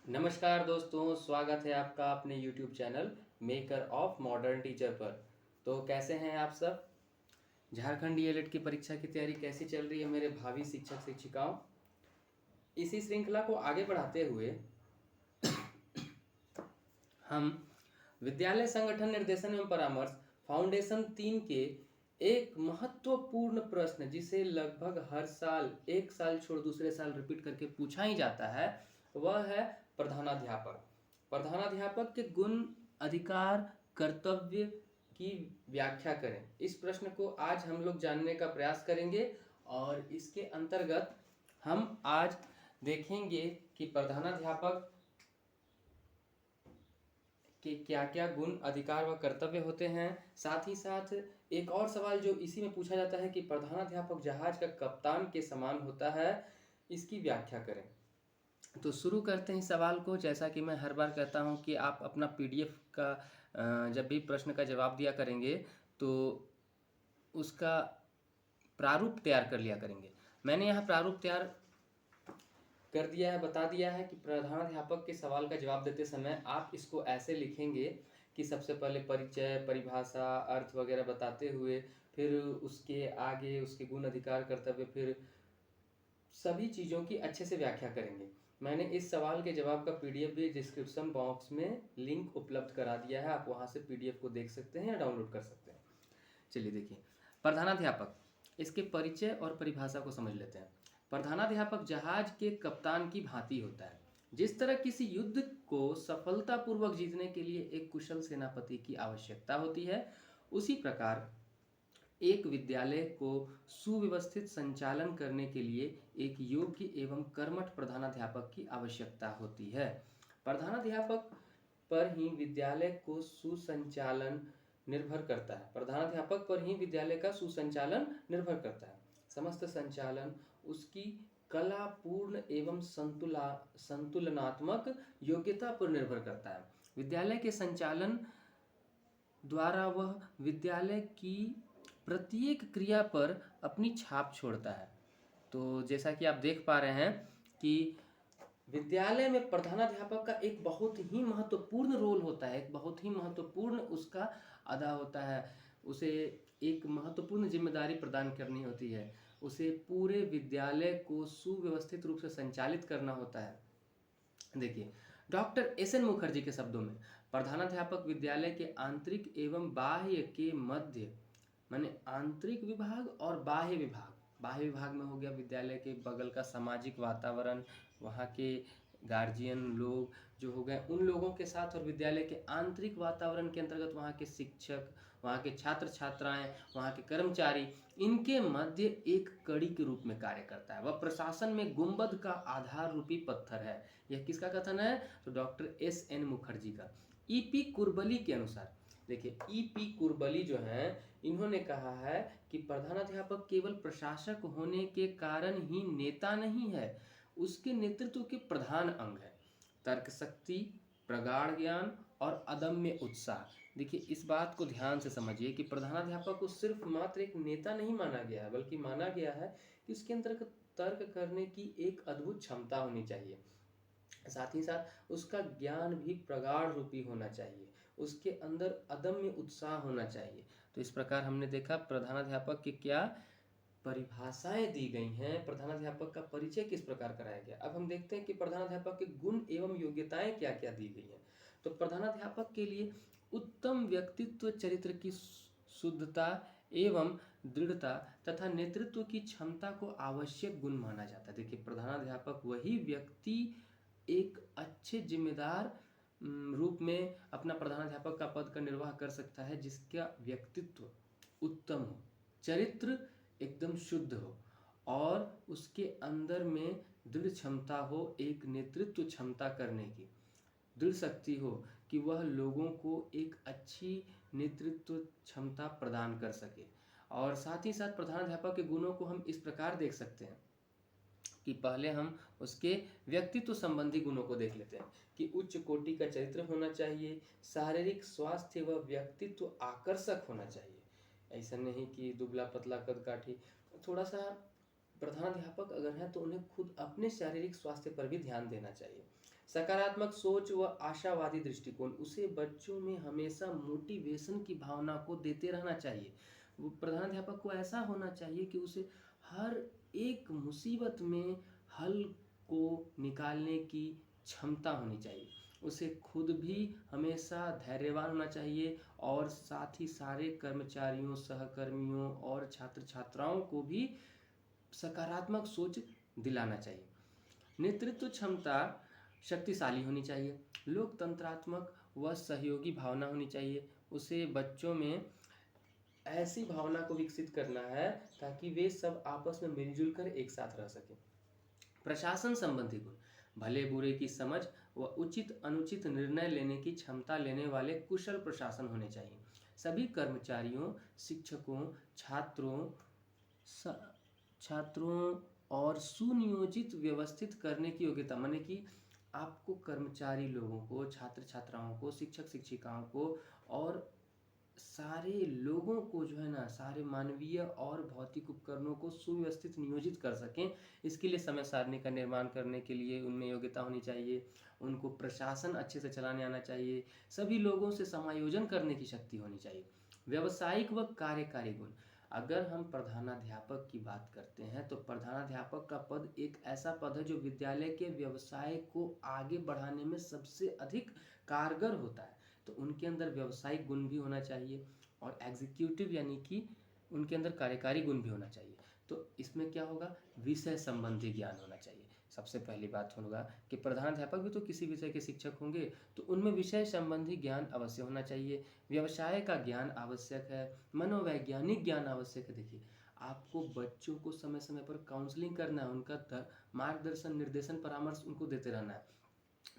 नमस्कार दोस्तों, स्वागत है आपका अपने YouTube channel maker of modern teacher पर। तो कैसे हैं आप सब? झारखंड डीएलएड की परीक्षा की तैयारी कैसी चल रही है मेरे भावी शिक्षक शिक्षिकाओं? इसी श्रृंखला को आगे बढ़ाते हुए हम विद्यालय संगठन निर्देशन एवं परामर्श फाउंडेशन 3 के एक महत्वपूर्ण प्रश्न जिसे लगभग हर साल एक साल छोड़ दूसरे साल रिपीट करके पूछा ही जाता है, वह है प्रधानाध्यापक। प्रधानाध्यापक के गुण, अधिकार, कर्तव्य की व्याख्या करें। इस प्रश्न को आज हम लोग जानने का प्रयास करेंगे और इसके अंतर्गत हम आज देखेंगे कि प्रधानाध्यापक कि क्या क्या गुण, अधिकार व कर्तव्य होते हैं। साथ ही साथ एक और सवाल जो इसी में पूछा जाता है कि प्रधानाध्यापक जहाज का कप्तान के समान होता है, इसकी व्याख्या करें। तो शुरू करते हैं सवाल को। जैसा कि मैं हर बार कहता हूं कि आप अपना पीडीएफ का जब भी प्रश्न का जवाब दिया करेंगे तो उसका प्रारूप तैयार कर लिया करेंगे। मैंने यहाँ प्रारूप तैयार कर दिया है, बता दिया है कि प्रधानाध्यापक के सवाल का जवाब देते समय आप इसको ऐसे लिखेंगे कि सबसे पहले परिचय, परिभाषा, अर्थ वगैरह बताते हुए फिर उसके आगे उसके गुण, अधिकार, कर्तव्य, फिर सभी चीज़ों की अच्छे से व्याख्या करेंगे। मैंने इस सवाल के जवाब का पीडीएफ भी डिस्क्रिप्शन बॉक्स में लिंक उपलब्ध करा दिया है, आप वहाँ से पीडीएफ को देख सकते हैं या डाउनलोड कर सकते हैं। चलिए देखिए, प्रधानाध्यापक, इसके परिचय और परिभाषा को समझ लेते हैं। प्रधानाध्यापक जहाज के कप्तान की भांति होता है। जिस तरह किसी युद्ध को सफलतापूर्वक जीतने के लिए एक कुशल सेनापति की आवश्यकता होती है, उसी प्रकार एक विद्यालय को सुव्यवस्थित संचालन करने के लिए एक योग्य एवं कर्मठ प्रधानाध्यापक की आवश्यकता होती है। प्रधानाध्यापक पर ही विद्यालय को सुसंचालन निर्भर करता है। प्रधानाध्यापक पर ही विद्यालय का सुसंचालन निर्भर करता है। समस्त संचालन उसकी कलापूर्ण एवं संतुलनात्मक योग्यता पर निर्भर करता है। विद्यालय के संचालन द्वारा वह विद्यालय की प्रत्येक क्रिया पर अपनी छाप छोड़ता है। तो जैसा कि आप देख पा रहे हैं कि विद्यालय में प्रधानाध्यापक का एक बहुत ही महत्वपूर्ण रोल होता है, एक बहुत ही महत्वपूर्ण उसका अदा होता है। उसे एक महत्वपूर्ण जिम्मेदारी प्रदान करनी होती है। उसे पूरे विद्यालय को सुव्यवस्थित रूप से संचालित करना होता है। देखिए, डॉक्टर एस.एन. मुखर्जी के शब्दों में प्रधानाध्यापक विद्यालय के आंतरिक एवं बाह्य के मध्य, माने आंतरिक विभाग और बाह्य विभाग। बाह्य विभाग में हो गया विद्यालय के बगल का सामाजिक वातावरण, वहाँ के गार्जियन लोग जो हो गए उन लोगों के साथ, और विद्यालय के आंतरिक वातावरण के अंतर्गत वहाँ के शिक्षक, वहाँ के छात्र छात्राएं, वहाँ के कर्मचारी, इनके मध्य एक कड़ी के रूप में कार्य करता है। वह प्रशासन में गुंबद का आधार रूपी पत्थर है। यह किसका कथन है? तो डॉक्टर एस.एन. मुखर्जी का। ई.पी. कुरबली के अनुसार, देखिए ई.पी. कुरबली जो हैं, इन्होंने कहा है कि प्रधानाध्यापक केवल प्रशासक होने के कारण ही नेता नहीं है, उसके नेतृत्व के प्रधान अंग है। तर्क शक्ति, प्रगाढ़ ज्ञान और अदम्य उत्साह। देखिए, इस बात को ध्यान से समझिए कि प्रधानाध्यापक को सिर्फ मात्र एक नेता नहीं माना गया है, बल्कि माना गया है कि उसके अंतर्गत तर्क करने की एक अद्भुत क्षमता होनी चाहिए। साथ ही साथ उसका ज्ञान भी प्रगाढ़ रूपी होना चाहिए, उसके अंदर अदम्य उत्साह होना चाहिए। तो इस प्रकार हमने देखा प्रधानाध्यापक की क्या परिभाषाएं दी गई हैं, प्रधानाध्यापक का परिचय किस प्रकार कराया गया। अब हम देखते हैं कि प्रधानाध्यापक के गुण एवं योग्यताएं क्या क्या दी गई हैं। तो प्रधानाध्यापक के लिए उत्तम व्यक्तित्व, चरित्र की शुद्धता एवं दृढ़ता तथा नेतृत्व की क्षमता को आवश्यक गुण माना जाता है। देखिए, प्रधानाध्यापक वही व्यक्ति एक अच्छे जिम्मेदार रूप में अपना प्रधानाध्यापक का पद का निर्वाह कर सकता है जिसका व्यक्तित्व उत्तम हो, चरित्र एकदम शुद्ध हो और उसके अंदर में दृढ़ क्षमता हो, एक नेतृत्व क्षमता करने की दृढ़ शक्ति हो कि वह लोगों को एक अच्छी नेतृत्व क्षमता प्रदान कर सके। और साथ ही साथ प्रधानाध्यापक के गुणों को हम इस प्रकार देख सकते हैं कि पहले हम उसके व्यक्तित्व संबंधी गुणों को देख लेते हैं कि उच्च कोटि का चरित्र होना चाहिए, शारीरिक स्वास्थ्य व व्यक्तित्व आकर्षक होना चाहिए। ऐसा नहीं कि दुबला पतला कद काठी। थोड़ा सा प्रधानाध्यापक अगर हैं तो उन्हें खुद अपने शारीरिक स्वास्थ्य पर भी ध्यान देना चाहिए। सकारात्मक सोच व आशावादी दृष्टिकोण, उसे बच्चों में हमेशा मोटिवेशन की भावना को देते रहना चाहिए। वो प्रधानाध्यापक को ऐसा होना चाहिए कि उसे हर एक मुसीबत में हल को निकालने की क्षमता होनी चाहिए। उसे खुद भी हमेशा धैर्यवान होना चाहिए और साथ ही सारे कर्मचारियों, सहकर्मियों और छात्र छात्राओं को भी सकारात्मक सोच दिलाना चाहिए। नेतृत्व क्षमता शक्तिशाली होनी चाहिए। लोकतंत्रात्मक व सहयोगी भावना होनी चाहिए। उसे बच्चों में ऐसी भावना को विकसित करना है ताकि वे सब आपस में मिलजुल कर एक साथ रह सकें। प्रशासन संबंधी गुण, भले बुरे की समझ व उचित अनुचित निर्णय लेने की क्षमता लेने वाले कुशल प्रशासन होने चाहिए। सभी कर्मचारियों, शिक्षकों, छात्रों और सुनियोजित व्यवस्थित करने की योग्यता, माने कि आपको कर्मचारी लोगों को, छात्र छात्राओं को, शिक्षक शिक्षिकाओं को और सारे लोगों को जो है ना, सारे मानवीय और भौतिक उपकरणों को सुव्यवस्थित नियोजित कर सकें, इसके लिए समय सारणी का निर्माण करने के लिए उनमें योग्यता होनी चाहिए। उनको प्रशासन अच्छे से चलाने आना चाहिए। सभी लोगों से समायोजन करने की शक्ति होनी चाहिए। व्यावसायिक व कार्यकारी गुण, अगर हम प्रधानाध्यापक की बात करते हैं तो प्रधानाध्यापक का पद एक ऐसा पद है जो विद्यालय के व्यवसाय को आगे बढ़ाने में सबसे अधिक कारगर होता है। तो उनके अंदर व्यावसायिक गुण भी होना चाहिए और एग्जीक्यूटिव यानी कि उनके अंदर कार्यकारी गुण भी होना चाहिए। तो इसमें क्या होगा, विषय संबंधी ज्ञान होना चाहिए। सबसे पहली बात होगा कि प्रधानाध्यापक भी तो किसी विषय के शिक्षक होंगे, तो उनमें विषय संबंधी ज्ञान अवश्य होना चाहिए। व्यवसाय का ज्ञान आवश्यक है। मनोवैज्ञानिक ज्ञान आवश्यक है। देखिए, आपको बच्चों को समय समय पर काउंसलिंग करना है, उनका मार्गदर्शन, निर्देशन, परामर्श उनको देते रहना है।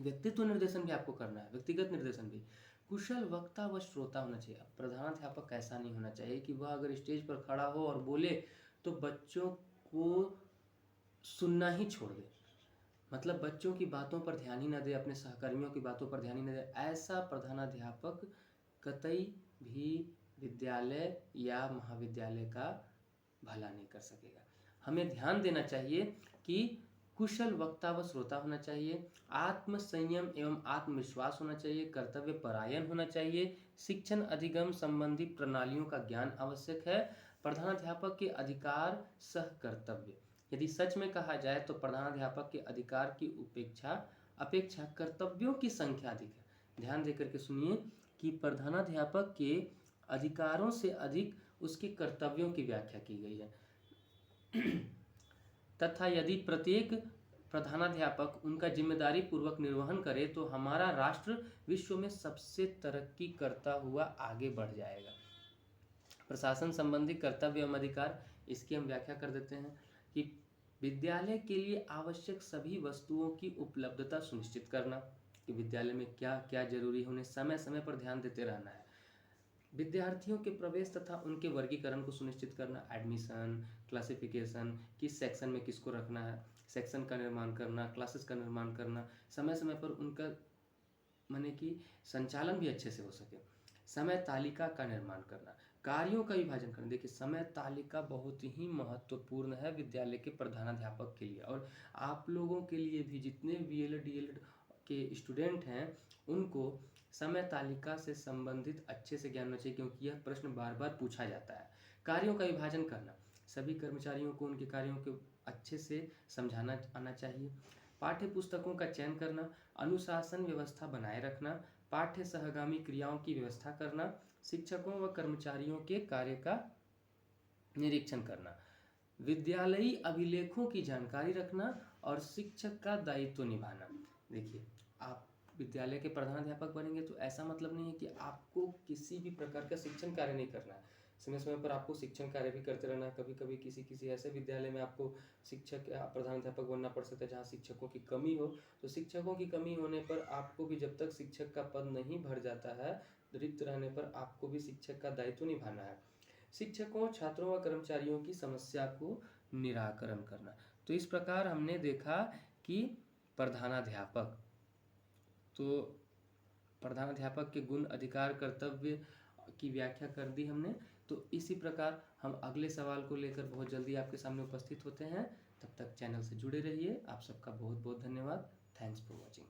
व्यक्तित्व निर्देशन भी आपको करना है, व्यक्तिगत निर्देशन भी। कुशल वक्ता व श्रोता होना चाहिए। अब प्रधानाध्यापक ऐसा नहीं होना चाहिए कि वह अगर स्टेज पर खड़ा हो और बोले तो बच्चों को सुनना ही छोड़ दे, मतलब बच्चों की बातों पर ध्यान ही न दे, अपने सहकर्मियों की बातों पर ध्यान ही न दे। ऐसा प्रधानाध्यापक कतई भी विद्यालय या महाविद्यालय का भला नहीं कर सकेगा। हमें ध्यान देना चाहिए कि कुशल वक्ता व श्रोता होना चाहिए, आत्म संयम एवं आत्मविश्वास होना चाहिए, कर्तव्य परायण होना चाहिए, शिक्षण अधिगम संबंधी प्रणालियों का ज्ञान आवश्यक है। प्रधानाध्यापक के अधिकार सह कर्तव्य, यदि सच में कहा जाए तो प्रधानाध्यापक के अधिकार की अपेक्षा कर्तव्यों की संख्या अधिक है। ध्यान देकर के सुनिए कि प्रधानाध्यापक के अधिकारों से अधिक उसके कर्तव्यों की व्याख्या की गई है। तथा यदि प्रत्येक प्रधानाध्यापक उनका जिम्मेदारी पूर्वक निर्वहन करे तो हमारा राष्ट्र विश्व में सबसे तरक्की करता हुआ आगे बढ़ जाएगा। प्रशासन संबंधी कर्तव्य एवं अधिकार, इसकी हम व्याख्या कर देते हैं कि विद्यालय के लिए आवश्यक सभी वस्तुओं की उपलब्धता सुनिश्चित करना, कि विद्यालय में क्या क्या जरूरी है उन्हें समय समय पर ध्यान देते रहना है। विद्यार्थियों के प्रवेश तथा उनके वर्गीकरण को सुनिश्चित करना, एडमिशन, क्लासिफिकेशन, किस सेक्शन में किसको रखना है, सेक्शन का निर्माण करना, क्लासेस का निर्माण करना, समय समय पर उनका माने कि संचालन भी अच्छे से हो सके। समय तालिका का निर्माण करना, कार्यों का विभाजन करना। देखिए, समय तालिका बहुत ही महत्वपूर्ण है विद्यालय के प्रधानाध्यापक के लिए और आप लोगों के लिए भी, जितने बीएलएड डीएलएड के स्टूडेंट हैं उनको समय तालिका से संबंधित अच्छे से ज्ञान होना चाहिए, क्योंकि यह प्रश्न बार बार पूछा जाता है। कार्यों का विभाजन करना, सभी कर्मचारियों को उनके कार्यों को अच्छे से समझाना आना चाहिए। पाठ्य पुस्तकों का चयन करना, अनुशासन व्यवस्था बनाए रखना, पाठ्य सहगामी क्रियाओं की व्यवस्था करना, शिक्षकों व कर्मचारियों के कार्य का निरीक्षण करना, विद्यालयी अभिलेखों की जानकारी रखना और शिक्षक का दायित्व निभाना। देखिए, आप विद्यालय के प्रधानाध्यापक बनेंगे तो ऐसा मतलब नहीं है कि आपको किसी भी प्रकार का शिक्षण कार्य नहीं करना है। समय समय पर आपको शिक्षण कार्य भी करते रहना है। कभी कभी किसी ऐसे विद्यालय में आपको शिक्षक या प्रधानाध्यापक बनना पड़ सकता है जहाँ शिक्षकों की कमी हो। तो शिक्षकों की कमी होने पर आपको भी, जब तक शिक्षक का पद नहीं भर जाता है, रिक्त रहने पर आपको भी शिक्षक का दायित्व निभाना है। शिक्षकों, छात्रों व कर्मचारियों की समस्या को निराकरण करना। तो इस प्रकार हमने देखा कि प्रधानाध्यापक, तो प्रधानाध्यापक के गुण, अधिकार, कर्तव्य की व्याख्या कर दी हमने। तो इसी प्रकार हम अगले सवाल को लेकर बहुत जल्दी आपके सामने उपस्थित होते हैं। तब तक चैनल से जुड़े रहिए। आप सबका बहुत बहुत धन्यवाद। Thanks for watching.